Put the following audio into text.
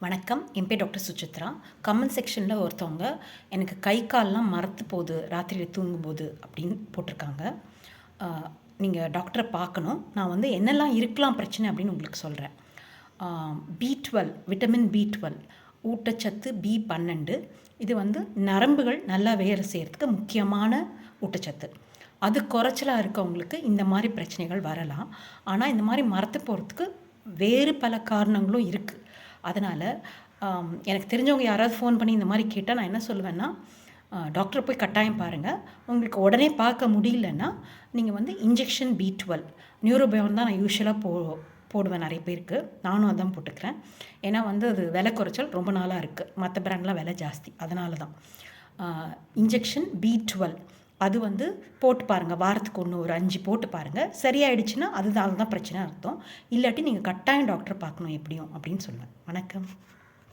வணக்கம். என் பேர் doctor Suchitra. Comment செக்ஷனில் ஒருத்தவங்க எனக்கு கை கால்லாம் மரத்து போகுது ராத்திரியில் தூங்கும்போது அப்படின்னு போட்டிருக்காங்க. நீங்கள் டாக்டரை பார்க்கணும். நான் வந்து என்னெல்லாம் இருக்கலாம் பிரச்சனை அப்படின்னு உங்களுக்கு சொல்கிறேன். B12 விட்டமின் B12 ஊட்டச்சத்து B12 இது வந்து நரம்புகள் நல்லா வேலை செய்கிறதுக்கு முக்கியமான ஊட்டச்சத்து. அது குறைச்சலாக இருக்கவங்களுக்கு இந்த மாதிரி பிரச்சனைகள் வரலாம். ஆனால் இந்த மாதிரி மரத்து போகிறதுக்கு வேறு பல காரணங்களும் இருக்குது. அதனால் எனக்கு தெரிஞ்சவங்க யாராவது ஃபோன் பண்ணி இந்த மாதிரி கேட்டால் நான் என்ன சொல்லுவேன்னா, டாக்டரை போய் கட்டாயம் பாருங்கள். உங்களுக்கு உடனே பார்க்க முடியலன்னா நீங்கள் வந்து இன்ஜெக்ஷன் B12 நியூரோபயோன் தான் நான் யூஷுவலாக போடுவேன் நிறைய பேருக்கு. நானும் அதான் போட்டுக்கிறேன். ஏன்னா வந்து அது விலை குறைச்சல் ரொம்ப நாளாக இருக்குது. மற்ற பிராண்ட்லாம் விலை ஜாஸ்தி. அதனால தான் இன்ஜெக்ஷன் B12 அது வந்து போட்டு பாருங்கள். வாரத்துக்கு ஒரு 5 போட்டு பாருங்கள். சரியாயிடுச்சுன்னா அதுதான் பிரச்சனை அர்த்தம். இல்லாட்டி நீங்கள் கட்டாயம் டாக்டரை பார்க்கணும் எப்படியும் அப்படின்னு சொல்லுவேன். வணக்கம்.